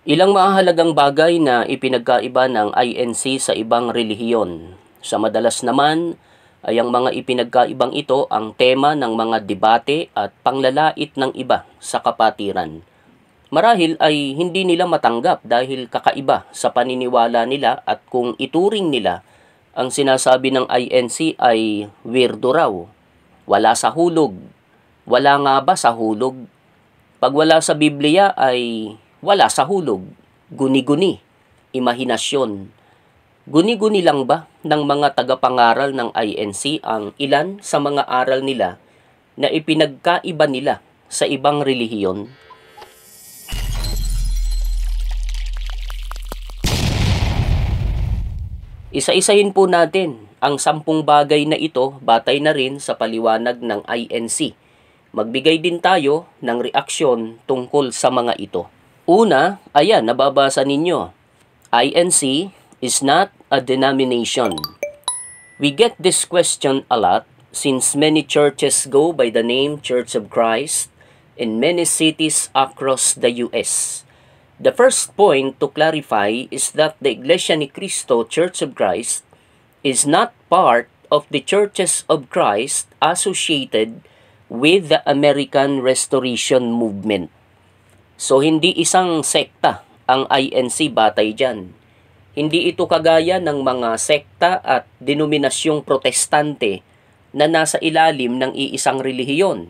Ilang mahalagang bagay na ipinagkaiba ng INC sa ibang relihiyon. Sa madalas naman ay ang mga ipinagkaibang ito ang tema ng mga debate at panglalait ng iba sa kapatiran. Marahil ay hindi nila matanggap dahil kakaiba sa paniniwala nila at kung ituring nila ang sinasabi ng INC ay weirdo raw. Wala sa hulog. Wala nga ba sa hulog? Pag wala sa Biblia ay wala sa hulog. Guni-guni. Imahinasyon. Guni-guni lang ba ng mga tagapangaral ng INC ang ilan sa mga aral nila na ipinagkaiba nila sa ibang relihiyon? Isa-isahin po natin ang 10 bagay na ito batay na rin sa paliwanag ng INC. Magbigay din tayo ng reaksyon tungkol sa mga ito. Una, ayan, nababasa ninyo. INC is not a denomination. We get this question a lot since many churches go by the name Church of Christ in many cities across the U.S. The first point to clarify is that the Iglesia ni Cristo Church of Christ is not part of the Churches of Christ associated with the American Restoration Movement. So hindi isang sekta ang INC batay dyan. Hindi ito kagaya ng mga sekta at denominasyong protestante na nasa ilalim ng iisang relihiyon,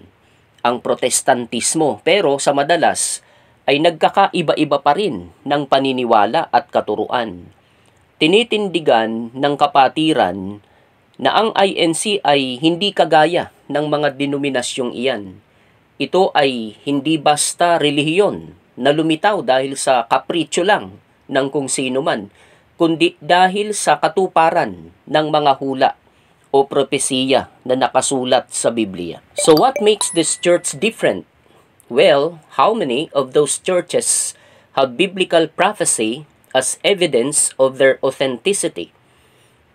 ang protestantismo, pero sa madalas ay nagkakaiba-iba pa rin ng paniniwala at katuruan. Tinitindigan ng kapatiran na ang INC ay hindi kagaya ng mga denominasyong iyan. Ito ay hindi basta relihiyon na lumitaw dahil sa kapritsyo lang ng kung sino man, kundi dahil sa katuparan ng mga hula o propesiya na nakasulat sa Biblia. So what makes this church different? Well, how many of those churches have biblical prophecy as evidence of their authenticity?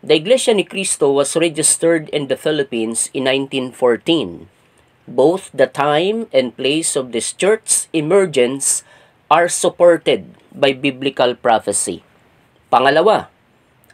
The Iglesia ni Cristo was registered in the Philippines in 1914. Both the time and place of this church's emergence are supported by biblical prophecy. Pangalawa,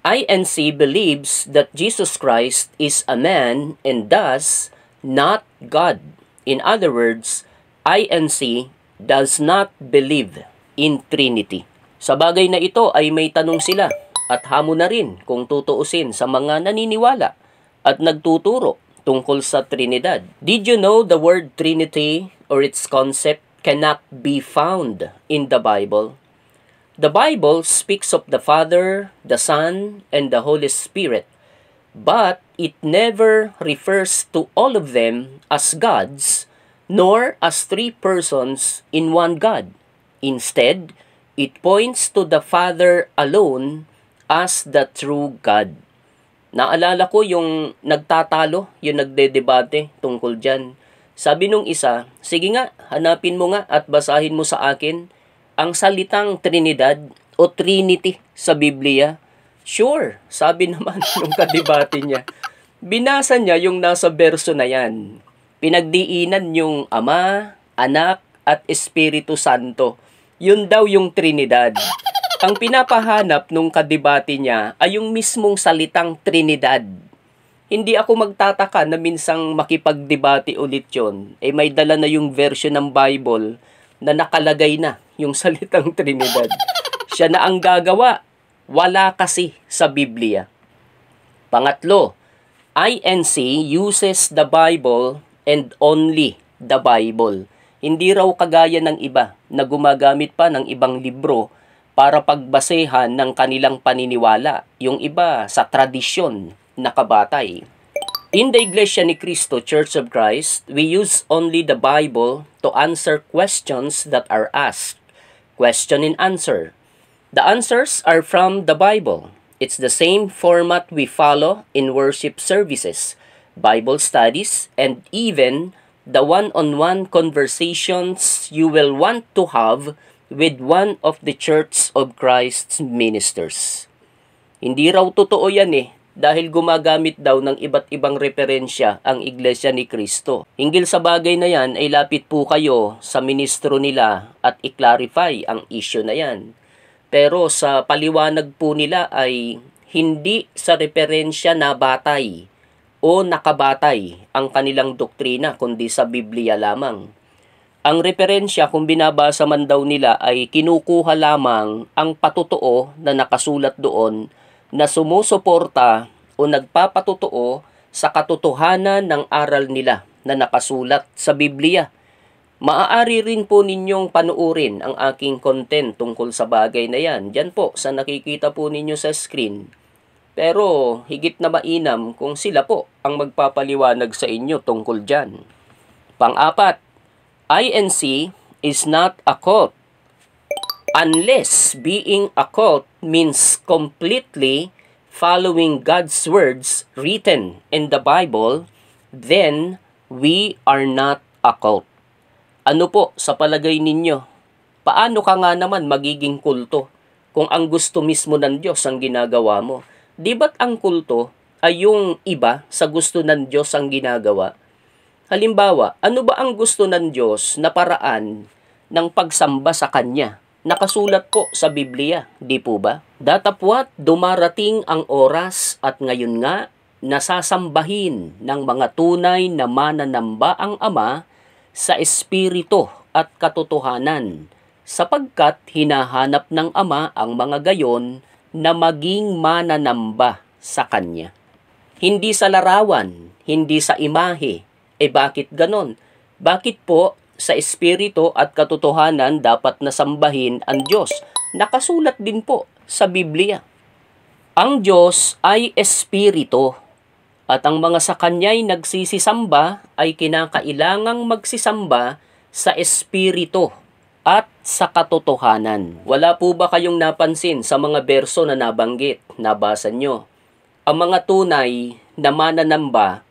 INC believes that Jesus Christ is a man and thus not God. In other words, INC does not believe in Trinity. Sa bagay na ito ay may tanong sila at hamon na rin kung tutuusin sa mga naniniwala at nagtuturo tungkol sa Trinidad. Did you know the word Trinity or its concept cannot be found in the Bible? The Bible speaks of the Father, the Son, and the Holy Spirit, but it never refers to all of them as gods, nor as three persons in one God. Instead, it points to the Father alone as the true God. Naalala ko yung nagtatalo, yung nagdedebate tungkol dyan. Sabi nung isa, sige nga, hanapin mo nga at basahin mo sa akin ang salitang Trinidad o Trinity sa Biblia. Sure, sabi naman nung kadebate niya. Binasa niya yung nasa verso na yan. Pinagdiinan yung Ama, Anak, at Espiritu Santo. Yun daw yung Trinidad. Ang pinapahanap nung kadebate niya ay yung mismong salitang Trinidad. Hindi ako magtataka na minsang makipagdebate ulit yun. May dala na yung version ng Bible na nakalagay na yung salitang Trinidad. Siya na ang gagawa. Wala kasi sa Biblia. Pangatlo, INC uses the Bible and only the Bible. Hindi raw kagaya ng iba na gumagamit pa ng ibang libro para pagbasehan ng kanilang paniniwala. Yung iba sa tradisyon na kabatay. In the Iglesia ni Cristo Church of Christ, we use only the Bible to answer questions that are asked. Question and answer. The answers are from the Bible. It's the same format we follow in worship services, Bible studies, and even the one-on-one conversations you will want to have with one of the Church of Christ's ministers. Hindi raw totoo yan dahil gumagamit daw ng iba't ibang referensya ang Iglesia ni Cristo. Hinggil sa bagay na yan ay lapit po kayo sa ministro nila at i-clarify ang issue na yan. Pero sa paliwanag po nila ay hindi sa referensya na batay o nakabatay ang kanilang doktrina kundi sa Biblia lamang. Ang referensya kung binabasa man daw nila ay kinukuha lamang ang patotoo na nakasulat doon na sumusuporta o nagpapatotoo sa katotohanan ng aral nila na nakasulat sa Biblia. Maaari rin po ninyong panuurin ang aking content tungkol sa bagay na yan. Diyan po sa nakikita po ninyo sa screen. Pero higit na mainam kung sila po ang magpapaliwanag sa inyo tungkol dyan. Pang-apat, INC is not a cult. Unless being a cult means completely following God's words written in the Bible, then we are not a cult. Ano po sa palagay ninyo? Paano ka nga naman magiging kulto kung ang gusto mismo ng Diyos ang ginagawa mo? Di ba't ang kulto ay yung iba sa gusto ng Diyos ang ginagawa? Halimbawa, ano ba ang gusto ng Diyos na paraan ng pagsamba sa Kanya? Nakasulat po sa Biblia, di po ba? Datapwat dumarating ang oras at ngayon nga nasasambahin ng mga tunay na mananamba ang Ama sa espiritu at katotohanan, sapagkat hinahanap ng Ama ang mga gayon na maging mananamba sa Kanya. Hindi sa larawan, hindi sa imahe. Bakit ganon? Bakit po sa espiritu at katotohanan dapat nasambahin ang Diyos? Nakasulat din po sa Biblia. Ang Diyos ay espiritu at ang mga sa Kanya'y nagsisisamba ay kinakailangang magsisamba sa espiritu at sa katotohanan. Wala po ba kayong napansin sa mga berso na nabanggit, nabasa nyo? Ang mga tunay na mananamba,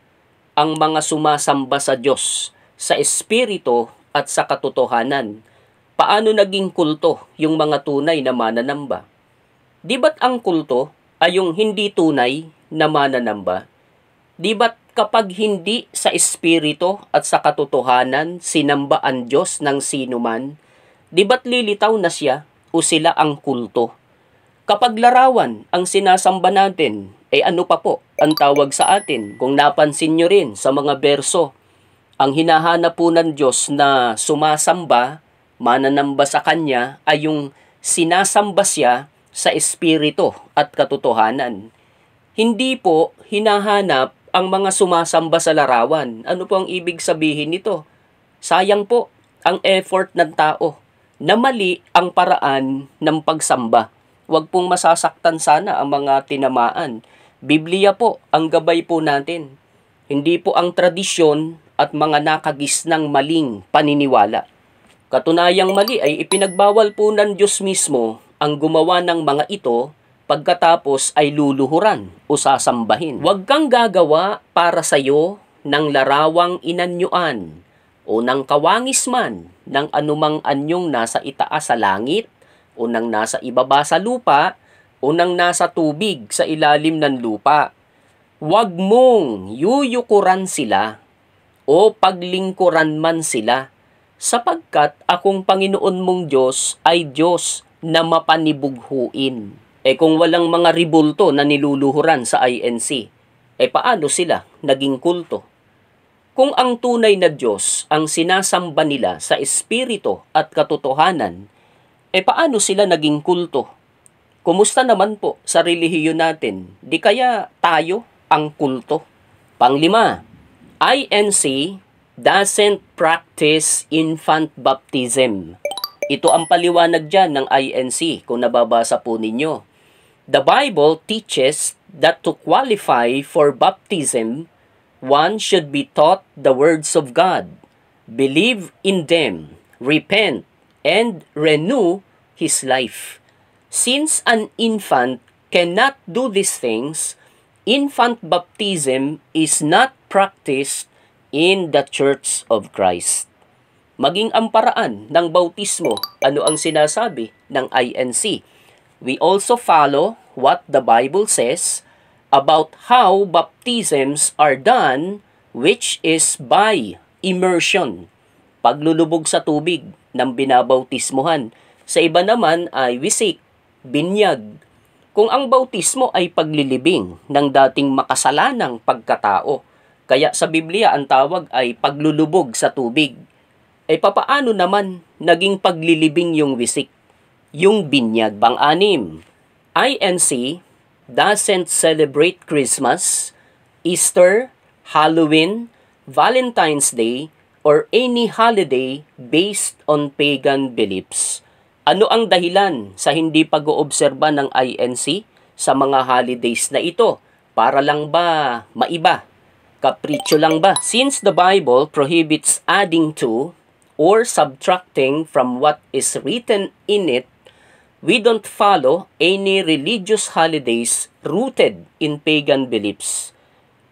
ang mga sumasamba sa Diyos, sa espiritu at sa katotohanan. Paano naging kulto yung mga tunay na mananamba? Di ba't ang kulto ay yung hindi tunay na mananamba? Di ba't kapag hindi sa espiritu at sa katotohanan sinamba ang Diyos ng sino man, di ba't lilitaw na siya o sila ang kulto? Kapag larawan ang sinasamba natin, ano pa po ang tawag sa atin? Kung napansin nyo rin sa mga berso, ang hinahanap po ng Diyos na sumasamba, mananamba sa Kanya, ay yung sinasamba siya sa espiritu at katotohanan. Hindi po hinahanap ang mga sumasamba sa larawan. Ano po ang ibig sabihin nito? Sayang po ang effort ng tao na mali ang paraan ng pagsamba. Huwag pong masasaktan sana ang mga tinamaan. Biblia po ang gabay po natin. Hindi po ang tradisyon at mga nakagisnang maling paniniwala. Katunayang mali ay ipinagbawal po ng Diyos mismo ang gumawa ng mga ito pagkatapos ay luluhuran o sasambahin. Huwag kang gagawa para sa iyo ng larawang inanyuan o ng kawangis man ng anumang anyong nasa itaas sa langit o ng nasa ibaba sa lupa o ng nasa tubig sa ilalim ng lupa. Huwag mong yuyukuran sila o paglingkuran man sila, sapagkat akong Panginoon mong Diyos ay Diyos na mapanibughuin. Kung walang mga ribulto na niluluhuran sa INC, paano sila naging kulto? Kung ang tunay na Diyos ang sinasamba nila sa espiritu at katotohanan, paano sila naging kulto? Kumusta naman po sa relihiyon natin? Di kaya tayo ang kulto? Panglima, INC doesn't practice infant baptism. Ito ang paliwanag dyan ng INC kung nababasa po ninyo. The Bible teaches that to qualify for baptism, one should be taught the words of God, believe in them, repent, and renew his life. Since an infant cannot do these things, infant baptism is not practiced in the Church of Christ. Maging ang paraan ng bautismo, ano ang sinasabi ng INC? We also follow what the Bible says about how baptisms are done, which is by immersion, paglulubog sa tubig ng binabautismuhan. Sa iba naman ay wisik, binyag. Kung ang bautismo ay paglilibing ng dating makasalanang pagkatao, kaya sa Biblia ang tawag ay paglulubog sa tubig. Papaano naman naging paglilibing yung wisik, yung binyag? Pang-anim, INC doesn't celebrate Christmas, Easter, Halloween, Valentine's Day, or any holiday based on pagan beliefs. Ano ang dahilan sa hindi pag-oobserba ng INC sa mga holidays na ito? Para lang ba maiba? Kapritsyo lang ba? Since the Bible prohibits adding to or subtracting from what is written in it, we don't follow any religious holidays rooted in pagan beliefs.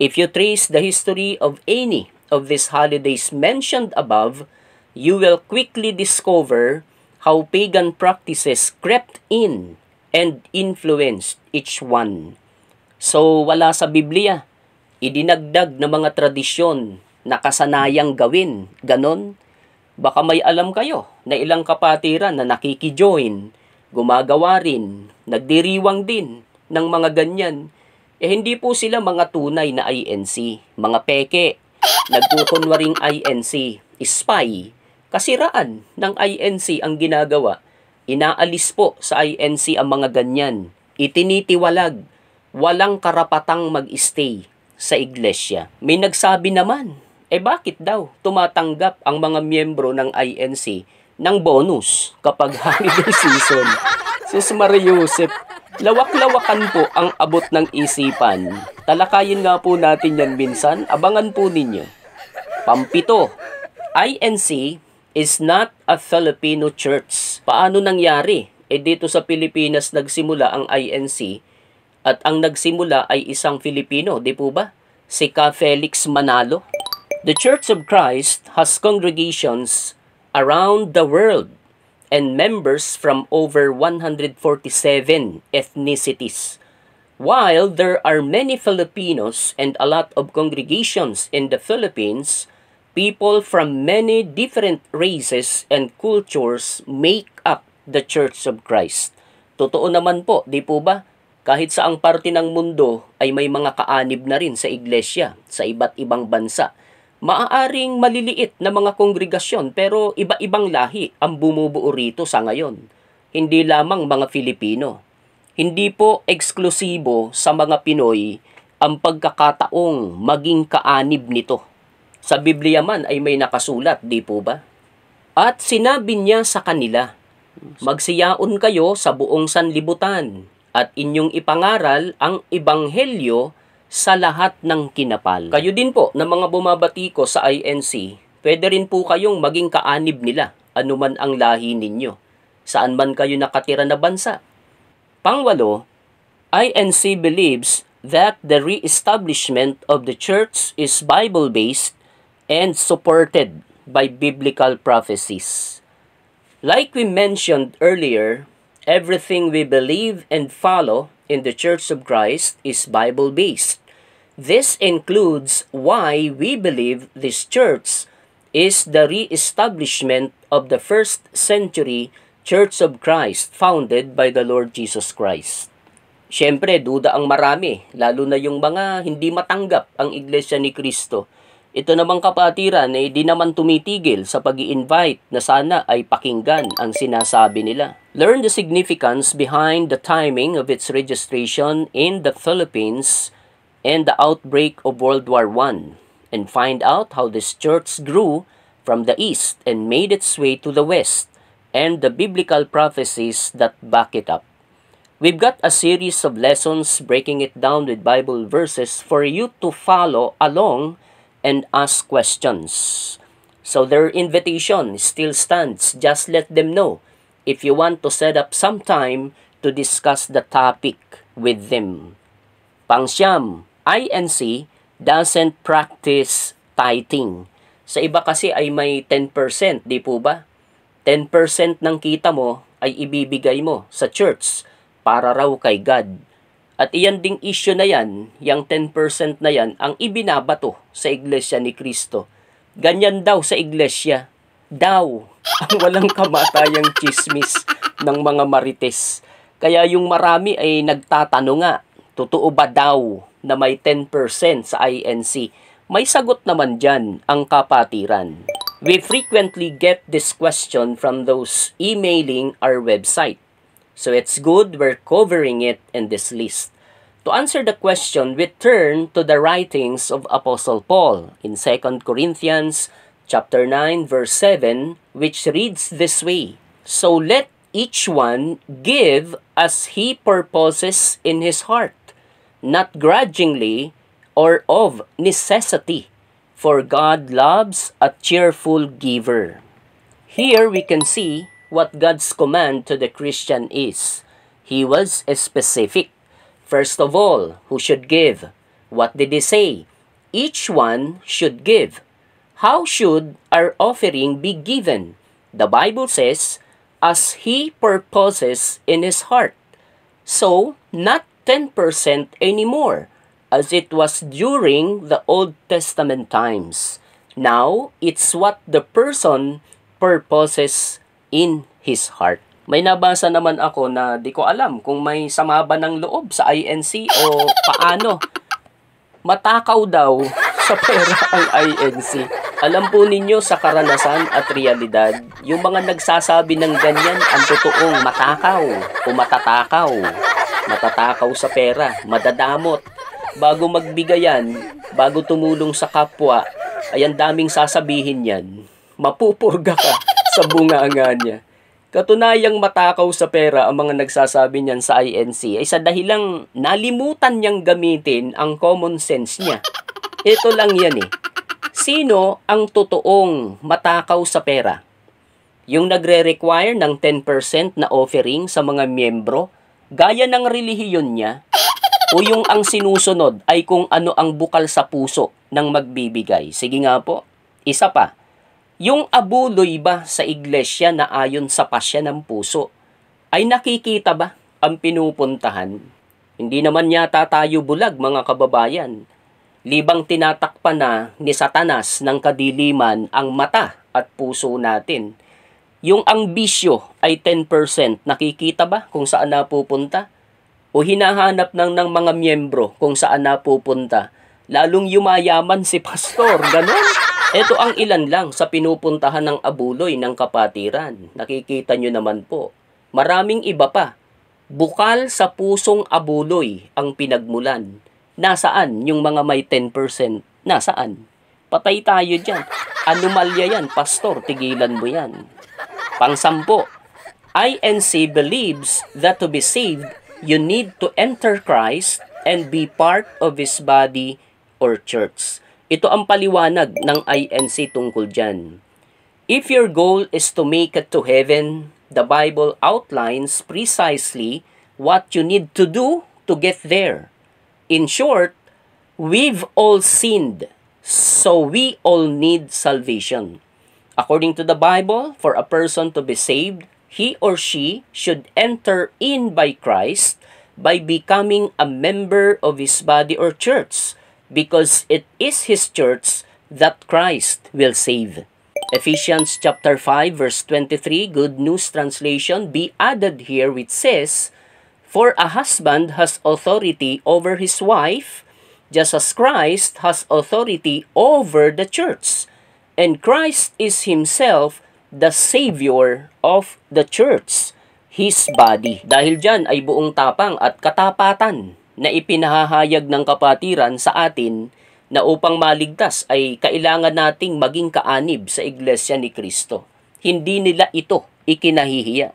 If you trace the history of any of these holidays mentioned above, you will quickly discover how pagan practices crept in and influenced each one. So, wala sa Biblia. Idinagdag na mga tradisyon na kasanayang gawin. Ganon. Baka may alam kayo na ilang kapatiran na nakikijoin, gumagawa rin, nagdiriwang din ng mga ganyan. Hindi po sila mga tunay na INC, mga peke, nagkukunwaring INC, spy, kasiraan ng INC ang ginagawa. Inaalis po sa INC ang mga ganyan. Itinitiwalag, walang karapatang mag-stay sa iglesia. May nagsabi naman, bakit daw tumatanggap ang mga miyembro ng INC ng bonus kapag holiday season? Sus Mariusep, lawak-lawakan po ang abot ng isipan. Talakayin nga po natin yan minsan, abangan po ninyo. Pampito, INC is not a Filipino church. Paano nangyari? Dito sa Pilipinas nagsimula ang INC at ang nagsimula ay isang Filipino, di po ba? Si Ka Felix Manalo. The Church of Christ has congregations around the world and members from over 147 ethnicities. While there are many Filipinos and a lot of congregations in the Philippines, people from many different races and cultures make up the Church of Christ. Totoo naman po, di po ba? Kahit saang parte ng mundo ay may mga kaanib na rin sa iglesia, sa iba't ibang bansa. Maaaring maliliit na mga kongregasyon pero iba-ibang lahi ang bumubuo rito sa ngayon. Hindi lamang mga Filipino. Hindi po eksklusibo sa mga Pinoy ang pagkakataong maging kaanib nito. Sa Biblia man ay may nakasulat, di po ba? At sinabi niya sa kanila, magsiyaon kayo sa buong sanlibutan at inyong ipangaral ang ebanghelyo sa lahat ng kinapal. Kayo din po na mga bumabati ko sa INC, pwede rin po kayong maging kaanib nila, anuman ang lahi ninyo, saan man kayo nakatira na bansa. Pangwalo, INC believes that the re-establishment of the church is Bible-based and supported by biblical prophecies. Like we mentioned earlier, everything we believe and follow in the Church of Christ is Bible-based. This includes why we believe this church is the re-establishment of the first century Church of Christ founded by the Lord Jesus Christ. Siyempre, duda ang marami, lalo na yung mga hindi matanggap ang Iglesia ni Cristo. Ito namang kapatiran ay di naman tumitigil sa pag-i-invite na sana ay pakinggan ang sinasabi nila. Learn the significance behind the timing of its registration in the Philippines and the outbreak of World War I, and find out how this church grew from the east and made its way to the west, and the biblical prophecies that back it up. We've got a series of lessons breaking it down with Bible verses for you to follow along and ask questions. So their invitation still stands. Just let them know if you want to set up some time to discuss the topic with them. Pangsyam, INC doesn't practice tithing. Sa iba kasi ay may 10%, di po ba? 10% ng kita mo ay ibibigay mo sa church para raw kay God. At iyan ding issue na yan, yung 10% na yan, ang ibinabato sa Iglesia ni Cristo. Ganyan daw sa Iglesia. Daw, ang walang kamatayang chismis ng mga marites. Kaya yung marami ay nagtatanong nga, totoo ba daw na may 10% sa INC? May sagot naman dyan ang kapatiran. We frequently get this question from those emailing our website. So it's good we're covering it in this list. To answer the question, we turn to the writings of Apostle Paul in 2 Corinthians chapter 9 verse 7, which reads this way: So let each one give as he purposes in his heart, not grudgingly or of necessity, for God loves a cheerful giver. Here we can see what God's command to the Christian is. He was specific. First of all, who should give? What did he say? Each one should give. How should our offering be given? The Bible says, as he purposes in his heart. So, not 10% anymore, as it was during the Old Testament times. Now, it's what the person purposes in his heart. May nabasa naman ako na di ko alam kung may sama ba ng loob sa INC o paano. Matakaw daw sa pera ang INC. Alam po ninyo sa karanasan at realidad, yung mga nagsasabi ng ganyan ang totoong matakaw o matatakaw. Matatakaw sa pera, madadamot. Bago magbigayan, bago tumulong sa kapwa, ay ang daming sasabihin yan. Mapupurga ka sa bunganga niya. Katunayang matakaw sa pera ang mga nagsasabi niyan sa INC ay sa dahilang nalimutan niyang gamitin ang common sense niya. Ito lang yan eh. Sino ang totoong matakaw sa pera? Yung nagre-require ng 10% na offering sa mga miyembro, gaya ng relihiyon niya, o yung ang sinusunod ay kung ano ang bukal sa puso ng magbibigay? Sige nga po, isa pa. Yung abuloy ba sa iglesia na ayon sa pasya ng puso, ay nakikita ba ang pinupuntahan? Hindi naman yata tayo bulag, mga kababayan. Libang tinatakpan na ni Satanas ng kadiliman ang mata at puso natin. Yung ang bisyo ay 10%, nakikita ba kung saan napupunta? O hinahanap ng mga miyembro kung saan napupunta? Lalong yumayaman si pastor, ganon. Ito ang ilan lang sa pinupuntahan ng abuloy ng kapatiran. Nakikita nyo naman po. Maraming iba pa. Bukal sa pusong abuloy ang pinagmulan. Nasaan yung mga may 10%? Nasaan? Patay tayo dyan. Anomalya yan, pastor. Tigilan mo yan. Pang-sampo. INC believes that to be saved, you need to enter Christ and be part of His body or church. Ito ang paliwanag ng INC tungkol dyan. If your goal is to make it to heaven, the Bible outlines precisely what you need to do to get there. In short, we've all sinned, so we all need salvation. According to the Bible, for a person to be saved, he or she should enter in by Christ by becoming a member of His body or church, because it is His church that Christ will save. Ephesians chapter 5 verse 23, Good News Translation, be added here, which says, For a husband has authority over his wife, just as Christ has authority over the church. And Christ is Himself the Savior of the church, His body. Dahil dyan ay buong tapang at katapatan na ipinahahayag ng kapatiran sa atin na upang maligtas ay kailangan nating maging kaanib sa Iglesia ni Cristo. Hindi nila ito ikinahihiya.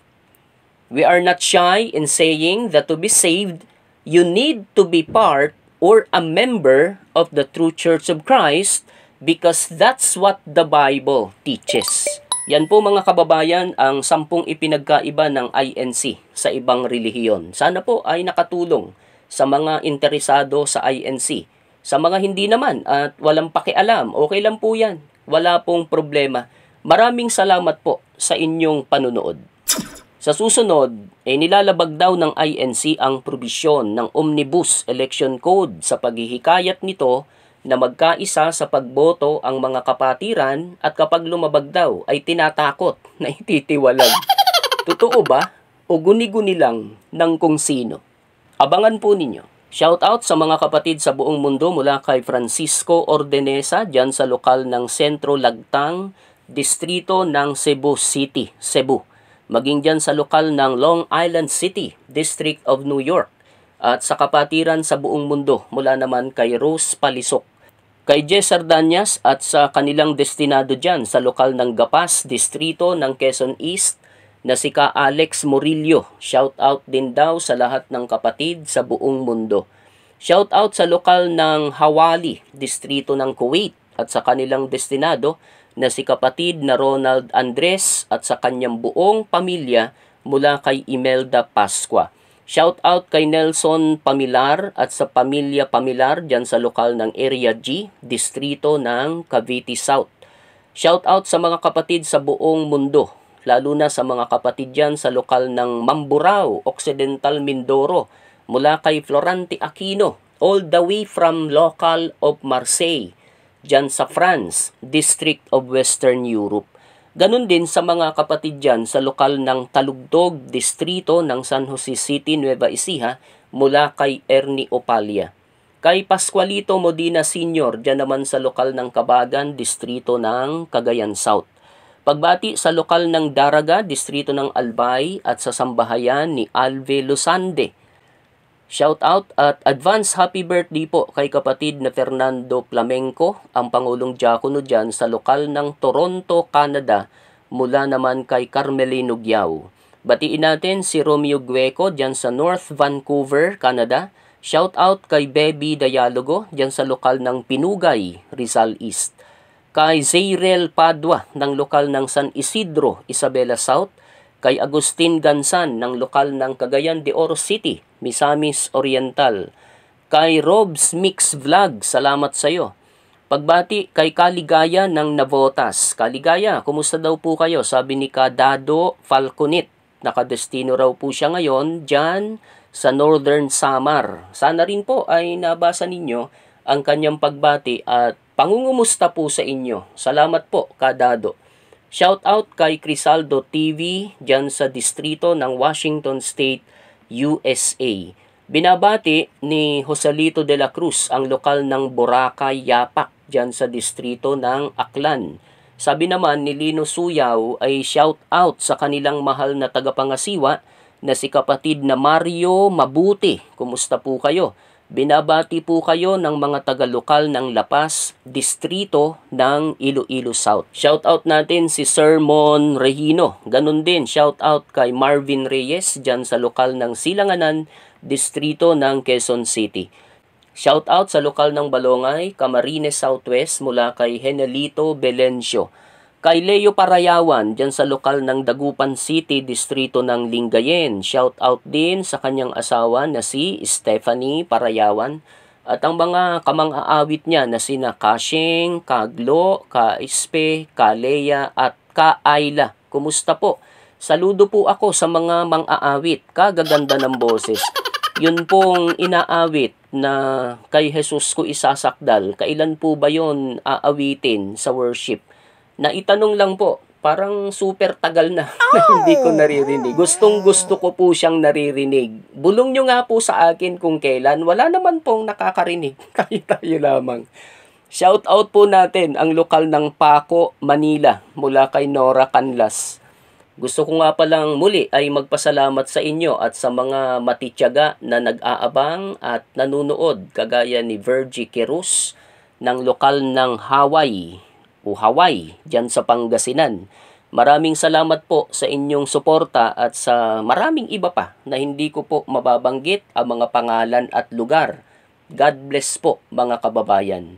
We are not shy in saying that to be saved, you need to be part or a member of the true Church of Christ, because that's what the Bible teaches. Yan po mga kababayan ang 10 ipinagkaiba ng INC sa ibang relihiyon. Sana po ay nakatulong sa mga interesado sa INC. Sa mga hindi naman at walang pakialam, okay lang po yan. Wala pong problema. Maraming salamat po sa inyong panunood. Sa susunod, nilalabag daw ng INC ang probisyon ng Omnibus Election Code sa paghihikayat nito na magkaisa sa pagboto ang mga kapatiran at kapag lumabag daw ay tinatakot na ititiwalag. Totoo ba? O guni-guni lang ng kung sino? Abangan po ninyo. Shoutout sa mga kapatid sa buong mundo mula kay Francisco Ordenesa dyan sa lokal ng Sentro Lagtang, distrito ng Cebu City, Cebu. Maging dyan sa lokal ng Long Island City, District of New York. At sa kapatiran sa buong mundo mula naman kay Rose Palisok. Kay Jess Sardanyas at sa kanilang destinado dyan sa lokal ng Gapas, distrito ng Quezon East na si Ka Alex Murillo. Shoutout din daw sa lahat ng kapatid sa buong mundo. Shoutout sa lokal ng Hawali, distrito ng Kuwait at sa kanilang destinado na si kapatid na Ronald Andres at sa kanyang buong pamilya mula kay Imelda Pascua. Shoutout kay Nelson Pamilar at sa pamilya Pamilar dyan sa lokal ng Area G, distrito ng Cavite South. Shoutout sa mga kapatid sa buong mundo, lalo na sa mga kapatid dyan sa lokal ng Mamburao, Occidental Mindoro, mula kay Florante Aquino, all the way from local of Marseille, dyan sa France, District of Western Europe. Ganon din sa mga kapatid dyan sa lokal ng Talugtog, distrito ng San Jose City, Nueva Ecija, mula kay Ernie Opalia. Kay Pascualito Modina Sr., dyan naman sa lokal ng Kabagan, distrito ng Cagayan South. Pagbati sa lokal ng Daraga, distrito ng Albay at sa sambahayan ni Alve Lusande. Shout out at advance happy birthday po kay kapatid na Fernando Flamenco, ang Pangulong Diakono dyan sa lokal ng Toronto, Canada, mula naman kay Carmelino Gyao. Batiin natin si Romeo Gueco dyan sa North Vancouver, Canada. Shout out kay Baby Dialogo dyan sa lokal ng Pinugay, Rizal East. Kay Zairel Padua ng lokal ng San Isidro, Isabela South. Kay Agustin Gansan ng lokal ng Cagayan de Oro City, Misamis Oriental. Kay Rob's Mix Vlog, salamat sa iyo. Pagbati kay Kaligaya ng Navotas. Kaligaya, kumusta daw po kayo? Sabi ni Kadado Falconit. Nakadestino raw po siya ngayon dyan sa Northern Samar. Sana rin po ay nabasa ninyo ang kanyang pagbati at pangungumusta po sa inyo. Salamat po, Kadado. Shout out kay Crisaldo TV dyan sa distrito ng Washington State, USA. Binabati ni Joselito de la Cruz ang lokal ng Boracay, Yapak dyan sa distrito ng Aklan. Sabi naman ni Lino Suyaw ay shout out sa kanilang mahal na tagapangasiwa na si kapatid na Mario Mabuti. Kumusta po kayo? Binabati po kayo ng mga taga-lokal ng Lapas, distrito ng Iloilo South. Shoutout natin si Sermon Regino. Ganun din, shoutout kay Marvin Reyes dyan sa lokal ng Silanganan, distrito ng Quezon City. Shoutout sa lokal ng Balongay, Camarines Southwest mula kay Henelito Belencio. Kay Leo Parayawan dyan sa lokal ng Dagupan City, distrito ng Lingayen. Shout out din sa kanyang asawa na si Stephanie Parayawan at ang mga kamang-aawit niya na sina Kashing, Kaglo, Kaispe, Kalea at Kaayla. Kumusta po? Saludo po ako sa mga mang-aawit. Kagaganda ng boses. Yun pong inaawit na kay Jesus ko isasakdal. Kailan po ba yon aawitin sa worship? Naitanong lang po, parang super tagal na hindi ko naririnig. Gustong gusto ko po siyang naririnig. Bulong nyo nga po sa akin kung kailan. Wala naman pong nakakarinig. Tayo lamang. Shout out po natin ang lokal ng Paco, Manila mula kay Nora Canlas. Gusto ko nga palang muli ay magpasalamat sa inyo at sa mga matityaga na nag-aabang at nanunood kagaya ni Virgie Quirus ng lokal ng Hawaii dyan sa Pangasinan. Maraming salamat po sa inyong suporta at sa maraming iba pa na hindi ko po mababanggit ang mga pangalan at lugar. God bless po mga kababayan.